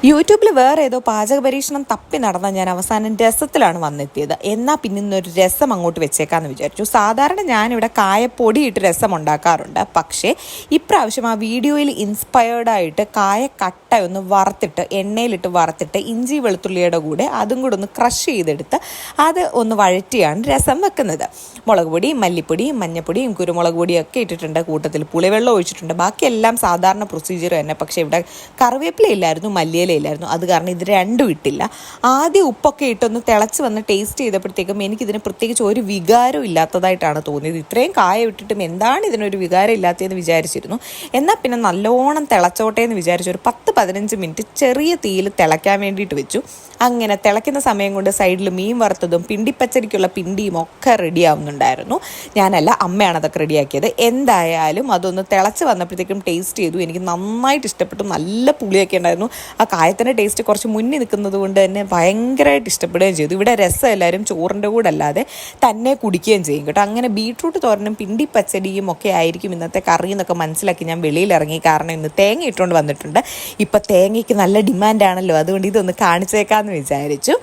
യൂട്യൂബിൽ വേറെ ഏതോ പാചക പരീക്ഷണം തപ്പി നടന്ന ഞാൻ അവസാനം രസത്തിലാണ് വന്നെത്തിയത്. എന്നാൽ പിന്നെ ഇന്നൊരു രസം അങ്ങോട്ട് വെച്ചേക്കാമെന്ന് വിചാരിച്ചു. സാധാരണ ഞാനിവിടെ കായപ്പൊടി ഇട്ട് രസം ഉണ്ടാക്കാറുണ്ട്. പക്ഷേ ഇപ്രാവശ്യം ആ വീഡിയോയിൽ ഇൻസ്പയർഡായിട്ട് കായ കട്ട ഒന്ന് വറുത്തിട്ട് എണ്ണയിലിട്ട് വറുത്തിട്ട് ഇഞ്ചി വെളുത്തുള്ളിയുടെ കൂടെ അതും കൂടെ ഒന്ന് ക്രഷ് ചെയ്തെടുത്ത് അത് ഒന്ന് വഴറ്റിയാണ് രസം വെക്കുന്നത്. മുളക് പൊടിയും മല്ലിപ്പൊടിയും മഞ്ഞപ്പൊടിയും കുരുമുളക് പൊടിയും ഒക്കെ ഇട്ടിട്ടുണ്ട്. കൂട്ടത്തിൽ പുളിവെള്ളം ഒഴിച്ചിട്ടുണ്ട്. ബാക്കിയെല്ലാം സാധാരണ പ്രൊസീജിയർ തന്നെ. പക്ഷേ ഇവിടെ കറിവേപ്പിലയില്ലായിരുന്നു, മല്ലിയിലയില്ലായിരുന്നു. അത് കാരണം ഇത് രണ്ടും ഇട്ടില്ല. ആദ്യം ഉപ്പൊക്കെ ഇട്ടൊന്ന് തിളച്ച് വന്ന് ടേസ്റ്റ് ചെയ്തപ്പോഴത്തേക്കും എനിക്കിതിന് പ്രത്യേകിച്ച് ഒരു വികാരം ഇല്ലാത്തതായിട്ടാണ് തോന്നിയത്. ഇത്രയും കായ ഇട്ടിട്ടും എന്താണ് ഇതിനൊരു വികാരം ഇല്ലാത്തതെന്ന് വിചാരിച്ചിരുന്നു. എന്നാൽ പിന്നെ നല്ലോണം തിളച്ചോട്ടെ എന്ന് വിചാരിച്ചു ഒരു 10-15 മിനിറ്റ് ചെറിയ തീയിൽ തിളയ്ക്കാൻ വേണ്ടിയിട്ട് വെച്ചു. അങ്ങനെ തിളയ്ക്കുന്ന സമയം കൊണ്ട് സൈഡിൽ മീൻ വറുത്തതും പിണ്ടിപ്പച്ചടിക്കുള്ള പിണ്ടിയും ഒക്കെ റെഡിയാവുന്നുണ്ടായിരുന്നു. ഞാനല്ല, അമ്മയാണ് അതൊക്കെ റെഡിയാക്കിയത്. എന്തായാലും അതൊന്ന് തിളച്ച് വന്നപ്പോഴത്തേക്കും ടേസ്റ്റ് ചെയ്തു. എനിക്ക് നന്നായിട്ട് ഇഷ്ടപ്പെട്ടു. നല്ല പുളിയൊക്കെ ഉണ്ടായിരുന്നു. ആ കായത്തിൻ്റെ ടേസ്റ്റ് കുറച്ച് മുന്നിൽ നിൽക്കുന്നത് കൊണ്ട് തന്നെ ഭയങ്കരമായിട്ട് ഇഷ്ടപ്പെടുകയും ചെയ്തു. ഇവിടെ രസം എല്ലാവരും ചോറിൻ്റെ കൂടെ അല്ലാതെ തന്നെ കുടിക്കുകയും ചെയ്യും കേട്ടോ. അങ്ങനെ ബീട്രൂട്ട് തോരനും പിണ്ടിപ്പച്ചടിയും ഒക്കെ ആയിരിക്കും ഇന്നത്തെ കറി എന്നൊക്കെ മനസ്സിലാക്കി ഞാൻ വെളിയിലിറങ്ങി. കാരണം ഇന്ന് തേങ്ങ ഇട്ടുകൊണ്ട് വന്നിട്ടുണ്ട്. ഇപ്പം തേങ്ങയ്ക്ക് നല്ല ഡിമാൻഡാണല്ലോ, അതുകൊണ്ട് ഇതൊന്ന് കാണിച്ചേക്കാമെന്ന് വിചാരിച്ചു.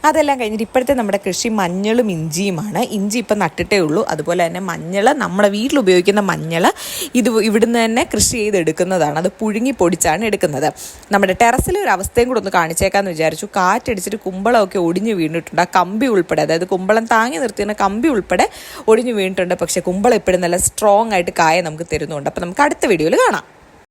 അതെല്ലാം കഴിഞ്ഞിട്ട് ഇപ്പോഴത്തെ നമ്മുടെ കൃഷി മഞ്ഞളും ഇഞ്ചിയുമാണ്. ഇഞ്ചി ഇപ്പം നട്ടിട്ടേ ഉള്ളൂ. അതുപോലെ തന്നെ മഞ്ഞൾ, നമ്മുടെ വീട്ടിൽ ഉപയോഗിക്കുന്ന മഞ്ഞൾ ഇത് ഇവിടുന്ന് തന്നെ കൃഷി ചെയ്തെടുക്കുന്നതാണ്. അത് പുഴുങ്ങി പൊടിച്ചാണ് എടുക്കുന്നത്. നമ്മുടെ ടെറസിലെ ഒരു അവസ്ഥയും കൂടെ ഒന്ന് കാണിച്ചേക്കാമെന്ന് വിചാരിച്ചു. കാറ്റടിച്ചിട്ട് കുമ്പളമൊക്കെ ഒടിഞ്ഞു വീണിട്ടുണ്ട്. ആ കമ്പി ഉൾപ്പെടെ, അതായത് കുമ്പളം താങ്ങി നിർത്തിയ കമ്പി ഉൾപ്പെടെ ഒടിഞ്ഞു വീണിട്ടുണ്ട്. പക്ഷേ കുമ്പളം ഇപ്പോഴും നല്ല സ്ട്രോങ് ആയിട്ട് കായ നമുക്ക് തരുന്നുണ്ട്. അപ്പോൾ നമുക്ക് അടുത്ത വീഡിയോയിൽ കാണാം.